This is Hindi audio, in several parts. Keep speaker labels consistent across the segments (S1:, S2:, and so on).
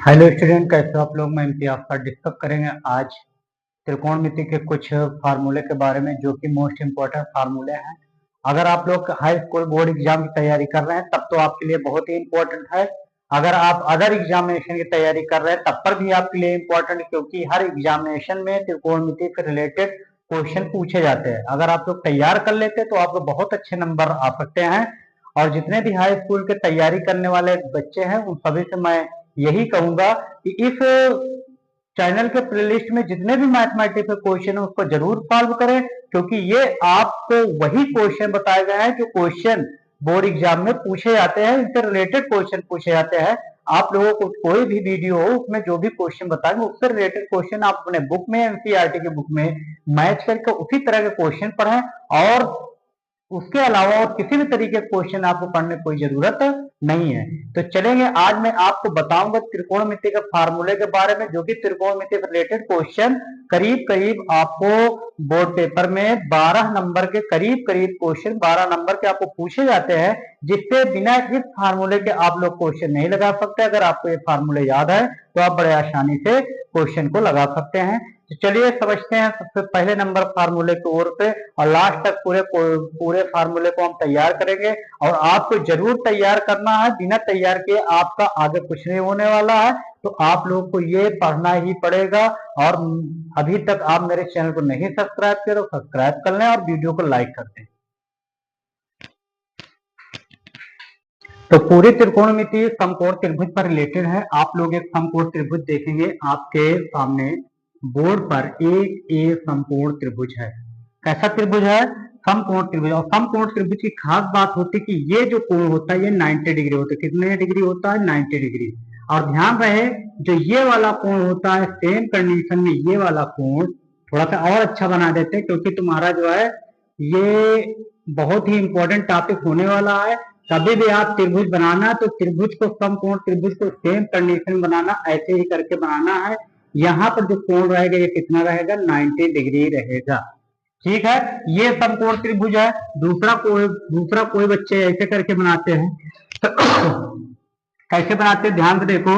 S1: हेलो स्टूडेंट, कैसे हो आप लोग। मैं इम्तियाज पर डिस्कस करेंगे आज त्रिकोणमिति के कुछ फार्मूले के बारे में, जो कि मोस्ट इम्पोर्टेंट फार्मूले हैं। अगर आप लोग हाई स्कूल बोर्ड एग्जाम की तैयारी कर रहे हैं तब तो आपके लिए बहुत ही इम्पोर्टेंट है। अगर आप अदर एग्जामिनेशन की तैयारी कर रहे हैं तब पर भी आपके लिए इम्पोर्टेंट, क्योंकि हर एग्जामिनेशन में त्रिकोणमिति से रिलेटेड क्वेश्चन पूछे जाते हैं। अगर आप लोग तैयार कर लेते हैं तो आपको बहुत अच्छे नंबर आ सकते हैं। और जितने भी हाई स्कूल के तैयारी करने वाले बच्चे हैं उन सभी से मैं यही कहूंगा कि इस चैनल के प्लेलिस्ट में जितने भी मैथमेटिक्स के क्वेश्चन है उसको जरूर सॉल्व करें, क्योंकि ये आपको वही क्वेश्चन बताए गए हैं जो क्वेश्चन बोर्ड एग्जाम में पूछे जाते हैं। इनसे रिलेटेड क्वेश्चन पूछे जाते हैं। आप लोगों को कोई भी वीडियो हो उसमें जो भी क्वेश्चन बताएंगे उससे रिलेटेड क्वेश्चन आप अपने बुक में, एनसीईआरटी की बुक में मैच करके उसी तरह के क्वेश्चन पढ़ें। और उसके अलावा और किसी भी तरीके के क्वेश्चन आपको पढ़ने की कोई जरूरत नहीं है। तो चलेंगे, आज मैं आपको बताऊंगा त्रिकोणमिति के फार्मूले के बारे में, जो कि त्रिकोणमिति से रिलेटेड क्वेश्चन करीब करीब आपको बोर्ड पेपर में 12 नंबर के करीब क्वेश्चन 12 नंबर के आपको पूछे जाते हैं, जिससे बिना इस फार्मूले के आप लोग क्वेश्चन नहीं लगा सकते। अगर आपको ये फार्मूले याद है तो आप बड़े आसानी से क्वेश्चन को लगा सकते हैं। तो चलिए समझते हैं सबसे पहले नंबर फार्मूले की ओर से, और लास्ट तक पूरे फार्मूले को हम तैयार करेंगे। और आपको जरूर तैयार करना है, बिना तैयार किए आपका आगे कुछ नहीं होने वाला है। तो आप लोगों को ये पढ़ना ही पड़ेगा। और अभी तक आप मेरे चैनल को नहीं सब्सक्राइब किया तो सब्सक्राइब कर लें और वीडियो को लाइक कर दें। तो पूरी त्रिकोणमिति समकोण त्रिभुज पर रिलेटेड है। आप लोग एक समकोण त्रिभुज देखेंगे आपके सामने बोर्ड पर, एक समकोण त्रिभुज है। कैसा त्रिभुज है? समकोण त्रिभुज। और समकोण त्रिभुज की खास बात होती है कि ये जो कोण होता है ये 90 डिग्री होता है। कितने डिग्री होता है? 90 डिग्री। और ध्यान रहे, जो ये वाला कोण होता है, सेम कंडीशन में ये वाला कोण थोड़ा सा और अच्छा बना देते हैं, क्योंकि तुम्हारा जो है ये बहुत ही इंपॉर्टेंट टॉपिक होने वाला है। कभी भी आप त्रिभुज बनाना तो त्रिभुज को, समकोण त्रिभुज को सेम कंडीशन बनाना, ऐसे ही करके बनाना है। यहाँ पर जो कोण रहेगा ये कितना रहेगा? 90 डिग्री रहेगा। ठीक है, ये समकोण त्रिभुज है। दूसरा कोई बच्चे ऐसे करके बनाते हैं। तो कैसे बनाते हैं ध्यान से देखो,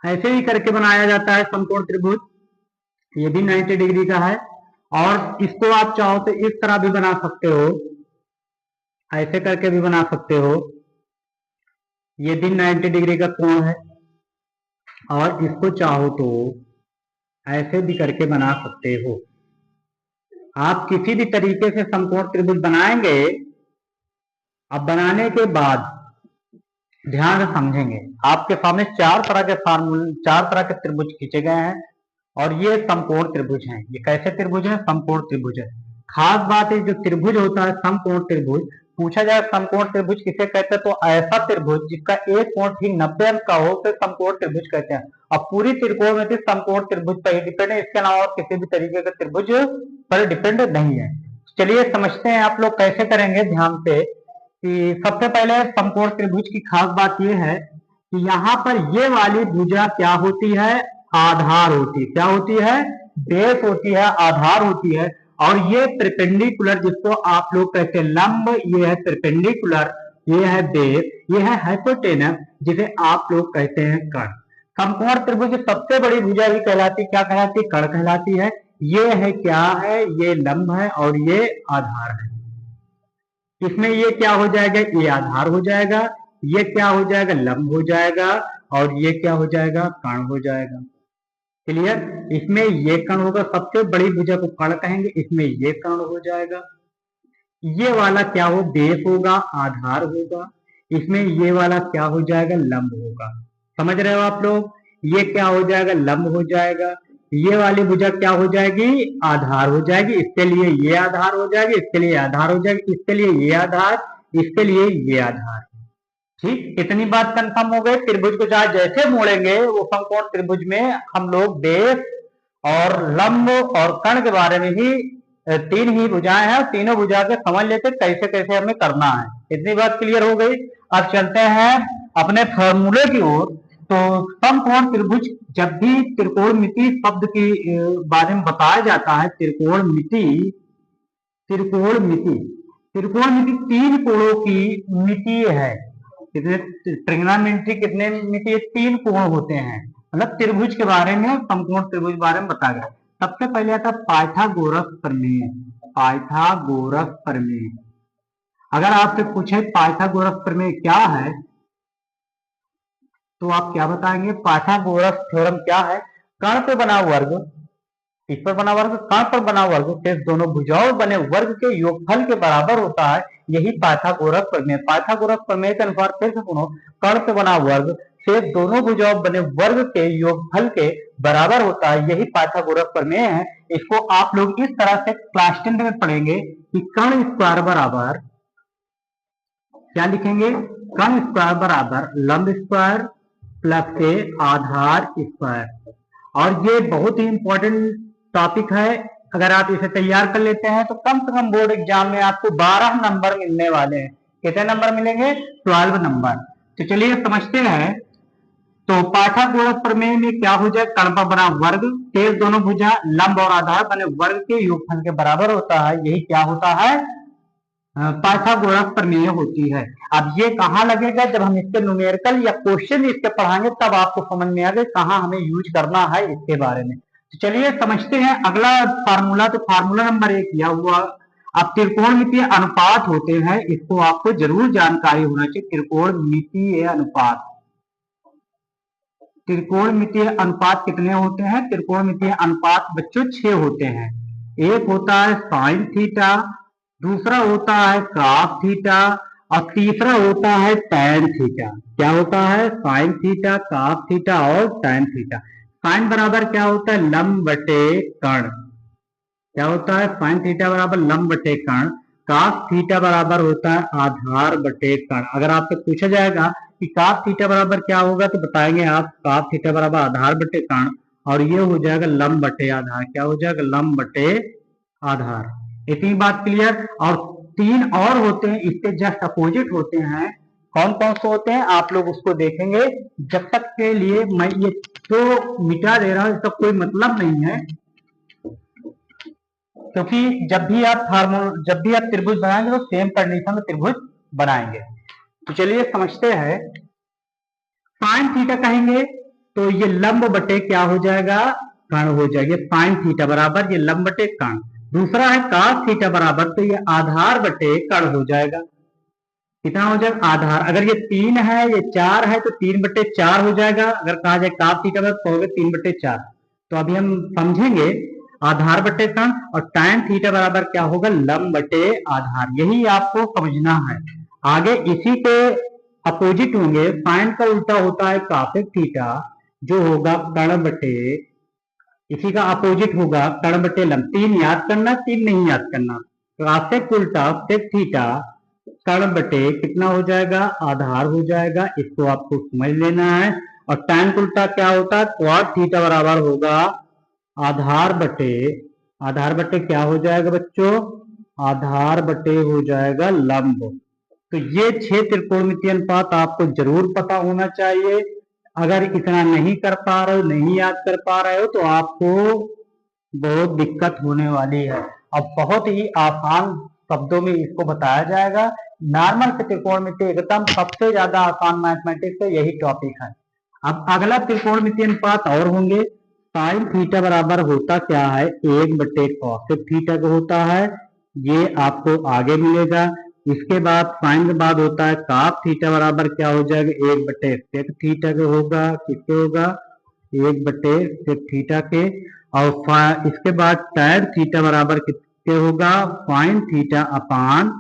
S1: ऐसे ही करके बनाया जाता है समकोण त्रिभुज। ये भी 90 डिग्री का है। और इसको आप चाहो तो इस तरह भी बना सकते हो, ऐसे करके भी बना सकते हो। ये भी 90 डिग्री का कोण है। और इसको चाहो तो ऐसे भी करके बना सकते हो। आप किसी भी तरीके से समकोण त्रिभुज बनाएंगे, अब बनाने के बाद ध्यान से समझेंगे। आपके सामने चार तरह के त्रिभुज खींचे गए हैं, और ये समकोण त्रिभुज हैं। ये कैसे त्रिभुज है? समकोण त्रिभुज है। खास बात है, जो त्रिभुज होता है समकोण त्रिभुज, पूछा जाए समकोण त्रिभुज किसे कहते हैं, तो ऐसा त्रिभुज जिसका एक कोण ठीक 90 अंश का हो उसे समकोण त्रिभुज कहते हैं। अब पूरी त्रिकोणमिति समकोण त्रिभुज पर ही डिपेंड है, इसके अलावा और किसी भी तरीके के त्रिभुज पर डिपेंड नहीं है। चलिए समझते हैं आप लोग कैसे करेंगे ध्यान से। कि सबसे पहले समकोण त्रिभुज की खास बात यह है कि यहाँ पर ये वाली भुजा क्या होती है? आधार होती है। क्या होती है? बेस होती है, आधार होती है। और ये परपेंडिकुलर, जिसको आप लोग कहते हैं लंब, ये है परपेंडिकुलर, ये है बेस, ये है हाइपोटेनस, जिसे आप लोग कहते हैं कर्ण। समकोण त्रिभुज की सबसे बड़ी भुजा ही कहलाती, क्या कहलाती? कर्ण कहलाती है। ये है, क्या है? ये लंब है और ये आधार है। इसमें ये क्या हो जाएगा? ये आधार हो जाएगा, ये क्या हो जाएगा? लंब हो जाएगा, और ये क्या हो जाएगा? कर्ण हो जाएगा। क्लियर? इसमें ये कर्ण होगा, सबसे बड़ी भुजा को कर्ण कहेंगे। इसमें ये कर्ण हो जाएगा। ये वाला क्या हो? बेस होगा, आधार होगा। इसमें ये वाला क्या हो जाएगा? लंब होगा। समझ रहे हो आप लोग? ये क्या हो जाएगा? लंब हो जाएगा। ये वाली भुजा क्या हो जाएगी? आधार हो जाएगी। इसके लिए ये आधार हो जाएगी, इसके लिए आधार हो जाएगी, इसके लिए ये आधार, इसके लिए ये आधार। ठीक, इतनी बात कंफर्म हो गई। त्रिभुज को चाहे जैसे मोड़ेंगे, वो समकोण त्रिभुज में हम लोग बेस और लंब और कर्ण के बारे में ही, तीन ही भुजाएं हैं, तीनों भुजा के समझ लेते कैसे कैसे हमें करना है। इतनी बात क्लियर हो गई। अब चलते हैं अपने फॉर्मूले की ओर। तो समकोण त्रिभुज, जब भी त्रिकोणमिति शब्द की बारे में बताया जाता है, त्रिकोणमिति त्रिकोणमिति त्रिकोणमिति तीन कोणों की मिति है। कितने ट्रिग्नोमेट्री कितने मितीय 3 कोण होते हैं, मतलब त्रिभुज के बारे में, समकोण त्रिभुज के बारे में बताया गया। सबसे पहले आता पाइथागोरस प्रमेय। पाइथागोरस प्रमेय, अगर आपसे पूछे पाइथागोरस प्रमेय क्या है तो आप क्या बताएंगे? पाइथागोरस थ्योरम क्या है? कर्ण पे बना वर्ग, इस पर बना वर्ग, कर्ण पर बना वर्ग शेष दोनों भुजाओं बने वर्ग के योगफल के बराबर होता है, यही पाइथागोरस प्रमेय। पाइथागोरस प्रमेय के अनुसार फिर से सुनो, कर्ण पे बना वर्ग शेष दोनों भुजाओं बने वर्ग के योगफल के बराबर होता है, यही पाइथागोरस प्रमेय है। इसको आप लोग इस तरह से क्लास 10 में पढ़ेंगे कि कर्ण स्क्वायर बराबर क्या लिखेंगे? कर्ण स्क्वायर बराबर लंब स्क्वायर प्लस के आधार स्क्वायर। और ये बहुत ही इंपॉर्टेंट टॉपिक है, अगर आप इसे तैयार कर लेते हैं तो कम से कम बोर्ड एग्जाम में आपको 12 नंबर मिलने वाले हैं। कितने नंबर मिलेंगे? 12 नंबर। तो चलिए समझते हैं। तो पाइथागोरस प्रमेय में क्या हो जाए? कर्ण पर बना वर्ग शेष दोनों भुजा लंब और आधार बने वर्ग के योगफल के बराबर होता है, यही क्या होता है? पाइथागोरस प्रमेय होती है। अब ये कहाँ लगेगा? जब हम इसके न्यूमेरिकल या क्वेश्चन इसके पढ़ाएंगे तब आपको समझ में आएगा कहाँ हमें यूज करना है इसके बारे में। तो चलिए समझते हैं अगला फार्मूला। तो फार्मूला नंबर 1 किया हुआ। अब त्रिकोणमितीय अनुपात होते हैं, इसको आपको जरूर जानकारी होना चाहिए। त्रिकोणमितीय अनुपात, त्रिकोणमितीय अनुपात कितने होते हैं? त्रिकोणमितीय अनुपात बच्चों 6 होते हैं। एक होता है साइन थीटा, दूसरा होता है कॉस थीटा और तीसरा होता है टैन थीटा। क्या होता है? साइन थीटा, कॉस थीटा और टैन थीटा। साइन बराबर क्या होता है? लंब बटे कर्ण। क्या होता है? साइन थीटा बराबर लंब बटे कर्ण। कॉस थीटा बराबर होता है आधार बटे कर्ण। अगर आपसे पूछा जाएगा कि कॉस थीटा बराबर क्या होगा तो बताएंगे आप कॉस थीटा बराबर आधार बटे कर्ण, और ये हो जाएगा लंब बटे आधार। क्या हो जाएगा? लंब बटे आधार। इतनी बात क्लियर। और 3 और होते हैं, इसके जस्ट अपोजिट होते हैं। कौन कौन से होते हैं आप लोग उसको देखेंगे। जब तक के लिए मैं ये तो मिटा दे रहा हूं, इसका कोई मतलब नहीं है, क्योंकि जब भी आप त्रिभुज बनाएंगे तो सेम कंडीशन में त्रिभुज बनाएंगे। तो चलिए समझते हैं। साइन थीटा कहेंगे तो ये लंब बटे क्या हो जाएगा? कर्ण हो जाएगा। साइन थीटा बराबर ये लंब बटे कर्ण। दूसरा है cos थीटा बराबर, तो ये आधार बटे कर्ण हो जाएगा। कितना हो जाएगा? आधार। अगर ये 3 है, ये 4 है तो 3/4 हो जाएगा। अगर कहा जाए cos थीटा बराबर तो होगा 3/4। तो अभी हम समझेंगे आधार बटे कर्ण। और tan थीटा बराबर क्या होगा? लंब बटे आधार। यही आपको समझना है। आगे इसी के अपोजिट होंगे। साइन का उल्टा होता है cosec थीटा, जो होगा कर्ण बटे, इसी का अपोजिट होगा कर्ण बटे लंब। 3 याद करना, 3 नहीं याद करना। cosec उल्टा sec थीटा कर्ण बटे कितना हो जाएगा? आधार हो जाएगा। इसको आपको समझ लेना है। और tan उल्टा क्या होता है? cot थीटा बराबर होगा आधार बटे क्या हो जाएगा बच्चों? आधार बटे हो जाएगा लंब। तो ये 6 त्रिकोणमितीय अनुपात आपको जरूर पता होना चाहिए। अगर इतना नहीं कर पा रहे हो, नहीं याद कर पा रहे हो, तो आपको बहुत दिक्कत होने वाली है। अब बहुत ही आसान शब्दों में इसको बताया जाएगा। नॉर्मल के त्रिकोणमितीय एकदम सबसे ज्यादा आसान मैथमेटिक्स का यही टॉपिक है। अब अगला त्रिकोणमितीय अनुपात और होंगे। साइन थीटा बराबर होता क्या है? 1/cosec थीटा का होता है, ये आपको आगे मिलेगा। इसके बाद साइन के बाद होता है cos थीटा बराबर क्या हो जाएगा? 1/sec थीटा के होगा। किसके होगा? 1/sec थीटा के। और इसके बाद tan थीटा बराबर किसके होगा? sin theta upon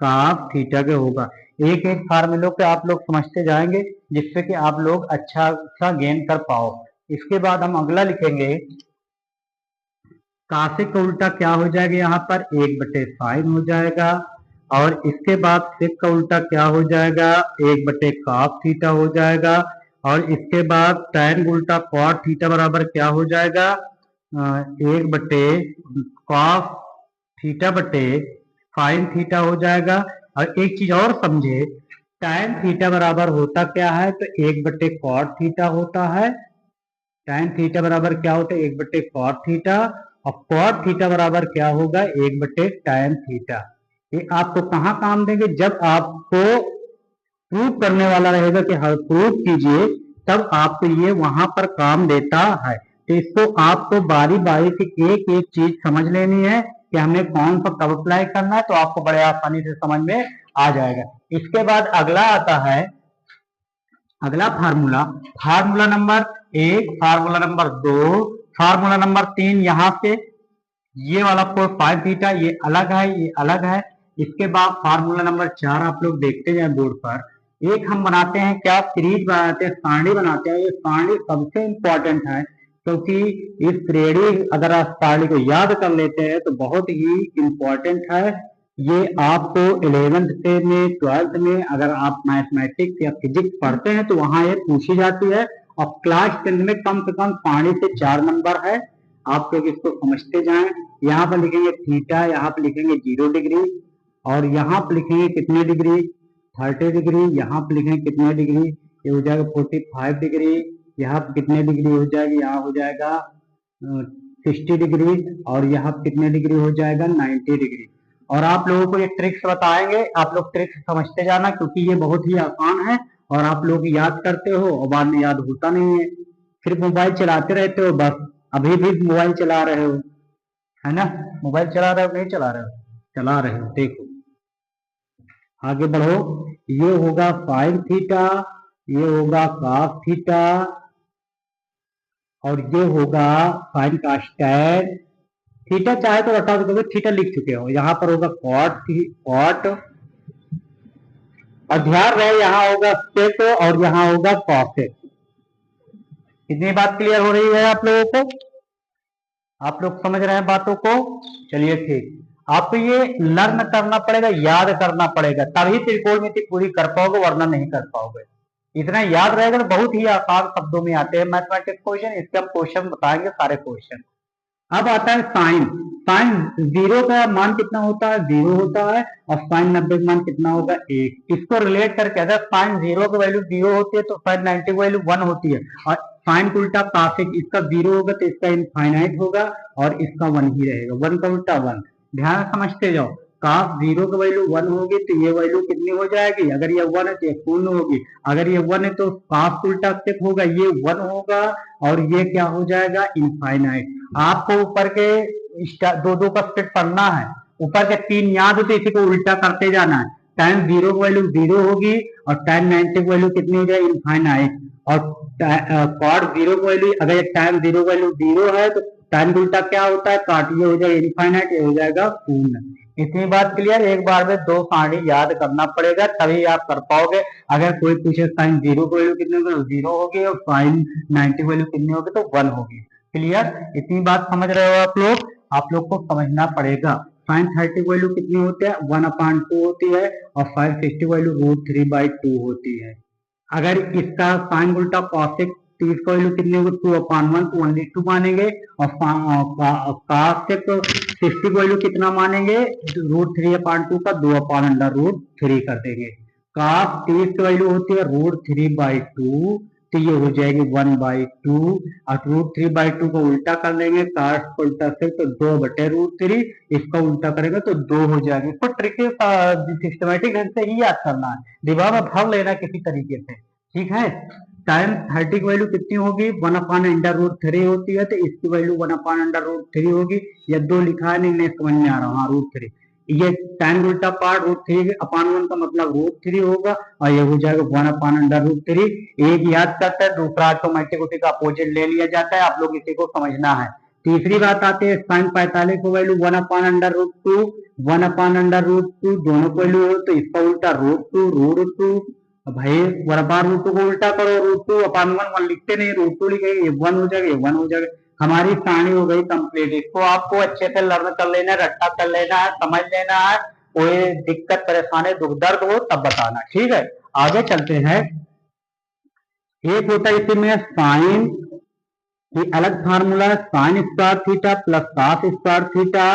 S1: cos theta के होगा। एक एक फार्मूलों के आप लोग समझते जाएंगे, जिससे कि आप लोग अच्छा गेन कर पाओ। इसके बाद हम अगला लिखेंगे। कासे का उल्टा क्या हो जाएगा? यहाँ पर 1/sin हो जाएगा। और इसके बाद सेक का उल्टा क्या हो जाएगा? 1/cos थीटा हो जाएगा। और इसके बाद tan उल्टा cot थीटा बराबर क्या हो जाएगा? 1/cos थीटा बटे sin थीटा हो जाएगा। और एक चीज और समझे, tan थीटा बराबर होता क्या है? तो 1/cot थीटा होता है। tan थीटा बराबर क्या होता है? 1/cot theta. और cot थीटा बराबर क्या होगा? 1/tan theta. ये आपको कहाँ काम देंगे? जब आपको प्रूव करने वाला रहेगा कि हाँ प्रूव कीजिए, तब आपको ये वहां पर काम देता है। तो इसको आपको बारी बारी से एक एक चीज समझ लेनी है कि हमें कौन सा कब अप्लाई करना है, तो आपको बड़े आसानी से समझ में आ जाएगा। इसके बाद अगला आता है, अगला formula, formula number 1, formula number 2, formula number 3, यहाँ से ये वाला 5 थीटा ये अलग है, ये अलग है। इसके बाद फार्मूला नंबर 4 आप लोग देखते जाए बोर्ड पर। एक हम बनाते हैं क्या, सीरीज बनाते हैं, सारणी बनाते हैं। ये सारणी सबसे इंपॉर्टेंट है, क्योंकि इस श्रेणी अगर आप सारणी को याद कर लेते हैं तो बहुत ही इंपॉर्टेंट है। ये आपको 11th में 12th में अगर आप मैथमेटिक्स या फिजिक्स पढ़ते हैं तो वहां ये पूछी जाती है। और क्लास 10 में कम से कम सारणी से 4 नंबर है, आप लोग इसको समझते जाएं। यहाँ पर लिखेंगे थीटा, यहाँ पर लिखेंगे 0 डिग्री, और यहाँ पर लिखेंगे कितने डिग्री, 30 डिग्री, यहाँ पर लिखेंगे कितने डिग्री, ये हो जाएगा 45 डिग्री, यहाँ पर कितने डिग्री हो जाएगी, यहाँ हो जाएगा 60 डिग्री, और यहाँ पर कितने डिग्री हो जाएगा 90 डिग्री। और आप लोगों को ये ट्रिक्स बताएंगे, आप लोग ट्रिक्स समझते जाना, क्योंकि ये बहुत ही आसान है और आप लोग याद करते हो और बाद में याद होता नहीं है, फिर मोबाइल चलाते रहते हो बस। अभी भी मोबाइल चला रहे हो, है ना, मोबाइल चला रहे हो नहीं चला रहे हो, चला रहे हो। देखो आगे बढ़ो, ये होगा 5 थीटा, ये होगा cos थीटा, और ये होगा sin का tan थीटा। चाहे तो हटा दोगे, थीटा लिख चुके हो। यहाँ पर होगा cot, और ध्यान रहे यहाँ होगा sec और यहाँ होगा cosec। इतनी बात क्लियर हो रही है आप लोगों को, आप लोग समझ रहे हैं बातों को। चलिए ठीक, आपको ये लर्न करना पड़ेगा, याद करना पड़ेगा, तभी त्रिकोणमिति पूरी कर पाओगे, वरना नहीं कर पाओगे। इतना याद रहेगा तो बहुत ही आसान शब्दों में आते हैं मैथमेटिक्स क्वेश्चन। इसके हम क्वेश्चन बताएंगे सारे क्वेश्चन। अब आता है साइन। साइन 0 का मान कितना होता है, 0 होता है, और साइन 90 का मान कितना होगा, 1। इसको रिलेट करके अगर साइन 0 की वैल्यू 0 होती है तो साइन 90 की वैल्यू 1 होती है, और साइन का उल्टा कासिक, इसका 0 होगा तो इसका इनफाइनाइट होगा और इसका 1 ही रहेगा, 1 का उल्टा 1। ध्यान समझते जाओ, कास 0 की वैल्यू 1 होगी तो ये वैल्यू कितनी हो जाएगी, अगर ये 1 है तो ये शून्य होगी, अगर ये 1 है तो कास उल्टा स्टेप होगा, ये 1 होगा और ये क्या हो जाएगा, इनफाइनाइट। आपको ऊपर के दो का स्टेप पढ़ना है, ऊपर के 3 याद होते, इसी को उल्टा करते जाना है। tan 0 की वैल्यू 0 होगी और tan 90 की वैल्यू कितनी हो जाएगी, इनफाइनाइट। और cot 0 की वैल्यू, अगर tan 0 की वैल्यू 0 है तो tan उल्टा क्या होता है, काट, ये हो जाएगा इनफाइनाइट, ये हो जाएगा शून्य। इतनी बात क्लियर। एक बार में 2 सारणी याद करना पड़ेगा तभी आप कर पाओगे। अगर कोई पूछे साइन 0 की वैल्यू कितनी होगी, 0 होगी, और साइन 90 की वैल्यू कितनी होगी, तो 1 होगी। क्लियर, इतनी बात समझ रहे हो आप लोग को समझना पड़ेगा। साइन 30 की वैल्यू कितनी होती है, 1/2 होती है, और साइन 60 की वैल्यू √3/2 होती है। अगर इसका साइन उल्टा कॉसेक 30 की वैल्यू कितनी होगी, 2/1, तो ओनली 2 मानेंगे, और कॉसेक 60 की वैल्यू कितना मानेंगे, √3/2 का 2/√3 कर देंगे। cos 30 की वैल्यू होती है √3/2, तो ये हो जाएगी 1/2, और √3/2 को उल्टा कर लेंगे, cos को उल्टा से तो 2/√3, इसका उल्टा करेंगे तो 2 हो जाएगा। इसको ट्रिकी सिस्टमेटिक ढंग से ही याद करना है, दिमाग में भर लेना किसी तरीके से, ठीक है। tan 30 की वैल्यू कितनी होगी, 1/√3 होती है, तो इसकी वैल्यू 1/√3 होगी। या 2 लिखा है, नहीं समझ में आ रहा, हाँ √3। ये tan उल्टा पार्ट √3/1 का मतलब √3 होगा, और ये हो जाएगा 1/√3। एक याद करता है, दूसरा ऑटोमेटिक उसी का अपोजिट ले लिया जाता है, आप लोग इसी को समझना है। तीसरी बात आती है साइन 45 की वैल्यू 1/√2, 1/√2 दोनों को वैल्यू हो तो इसका उल्टा √2, भाई 1/√2 को उल्टा करो, √2/1 लिखते नहीं, √2 लिखेंगे, ये 1 हो जाएगा, ये 1 हो जाएगा। हमारी सारणी हो गई कंप्लीट। इसको आपको अच्छे से लर्न कर लेना है, रट्टा कर लेना है, समझ लेना है। कोई दिक्कत परेशानी दुख दर्द हो तब बताना, ठीक है। आगे चलते हैं। एक होता है इसी में साइन, ये अलग फार्मूला है, sign square theta plus cos square theta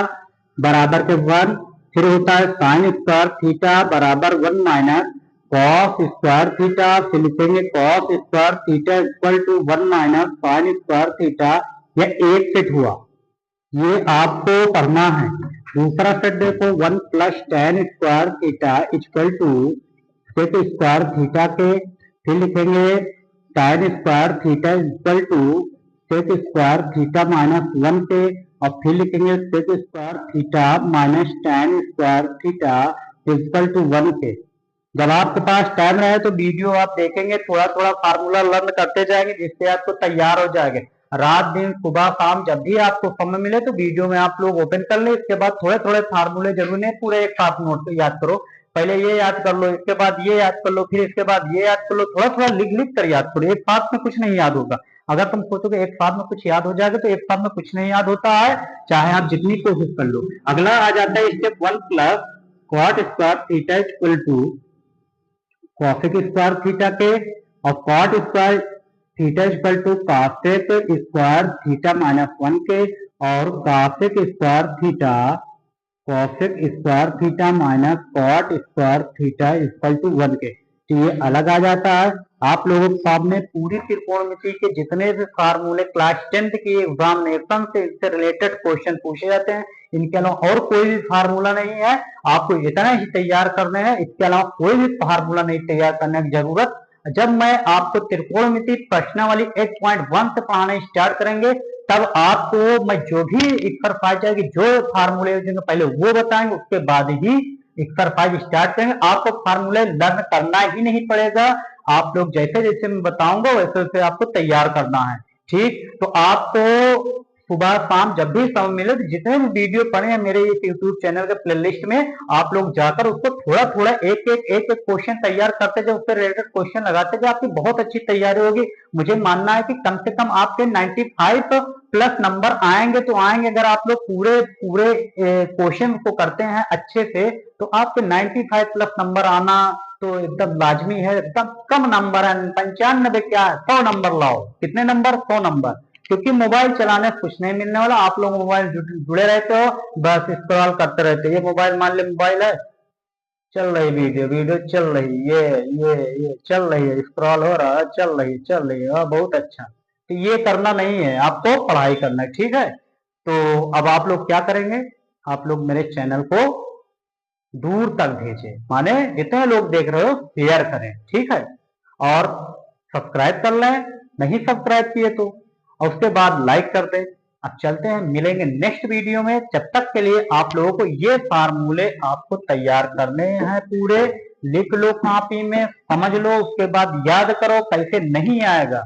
S1: बराबर के 1। फिर होता है साइन स्क्वायर थीटा बराबर 1 माइनस कॉस स्क्वायर थीटा, फिर लिखेंगे cos square theta equal to 1 minus sine square theta. यह एक सेट हुआ, ये आपको पढ़ना है। दूसरा सेट देखो, 1 plus tan square theta equal to sec square theta के, फिर लिखेंगे tan square theta equal to sec square theta minus 1 के, और फिर लिखेंगे sec square theta minus tan square theta equal to 1 के। जब आपके पास टाइम रहे तो वीडियो आप देखेंगे, थोड़ा थोड़ा फार्मूला लर्न करते जाएंगे, जिससे आपको तैयार हो जाएंगे। रात दिन सुबह शाम जब भी आपको समय मिले तो वीडियो में आप लोग ओपन कर ले। इसके बाद थोड़े थोड़े फार्मूले जरूर नहीं, पूरे एक साथ नोट याद करो। पहले ये याद कर लो, इसके बाद ये याद कर लो, फिर इसके बाद ये याद कर लो। थोड़ा थोड़ा लिख लिख कर याद करो, एक साथ में कुछ नहीं याद होगा। अगर तुम सोचोगे एक साथ में कुछ याद हो जाएगा, तो एक साथ में कुछ नहीं याद होता है, चाहे आप जितनी कोशिश कर लो। अगला आ जाता है step 1 plus cot square theta equal to cosec square theta के, और cot square theta equal to cosec square theta minus 1 के, और cosec square theta cosec square theta minus cot square theta equal to 1 के। तो ये अलग आ जाता है। आप लोगों के सामने पूरी त्रिकोणमिति के जितने भी फार्मूले क्लास 10th की एग्जामिनेशन से इससे रिलेटेड क्वेश्चन पूछे जाते हैं, इनके अलावा और कोई भी फार्मूला नहीं है। आपको इतना ही तैयार करना है, इसके अलावा कोई भी फार्मूला नहीं तैयार करने की जरूरत। जब मैं आपको त्रिकोणमिति प्रश्नावली 8.1 से पढ़ाना स्टार्ट करेंगे, तब आपको मैं जो भी एक्सरसाइज है, जो फार्मूले पहले वो बताएंगे, उसके बाद ही एक्सरसाइज स्टार्ट करेंगे। आपको फार्मूले लर्न करना ही नहीं पड़ेगा, आप लोग जैसे जैसे मैं बताऊंगा वैसे वैसे आपको तैयार करना है। ठीक, तो आपको सुबह शाम जब भी समय मिले तो जितने भी वीडियो पड़े हैं मेरे इस यूट्यूब चैनल के प्लेलिस्ट में, आप लोग जाकर उसको थोड़ा थोड़ा एक एक क्वेश्चन तैयार करते जाओ, उससे रिलेटेड क्वेश्चन लगाते जाओ, आपकी बहुत अच्छी तैयारी होगी। मुझे मानना है कि कम से कम आपके 95 प्लस नंबर आएंगे तो आएंगे। अगर आप लोग पूरे पूरे क्वेश्चन को करते हैं अच्छे से, तो आपके 95 प्लस नंबर आना तो एकदम लाजमी है। एकदम कम नंबर है, 95 क्या है, 100 नंबर लाओ। कितने नंबर? 100 नंबर। क्योंकि मोबाइल चलाने से कुछ नहीं मिलने वाला। आप लोग मोबाइल जुड़े रहते हो, बस स्क्रॉल करते रहते हो। ये मोबाइल मान ले मोबाइल है, चल रही वीडियो चल रही, ये चल रही है, स्क्रॉल हो रहा है, चल रही है, बहुत अच्छा। तो ये करना नहीं है, आपको पढ़ाई करना है, ठीक है। तो अब आप लोग क्या करेंगे, आप लोग मेरे चैनल को दूर तक भेजें, माने जितने लोग देख रहे हो शेयर करें, ठीक है। और सब्सक्राइब कर लें, नहीं सब्सक्राइब किए तो, और उसके बाद लाइक कर दें। अब चलते हैं, मिलेंगे नेक्स्ट वीडियो में। जब तक के लिए आप लोगों को ये फार्मूले आपको तैयार करने हैं, पूरे लिख लो कॉपी में, समझ लो, उसके बाद याद करो, कैसे नहीं आएगा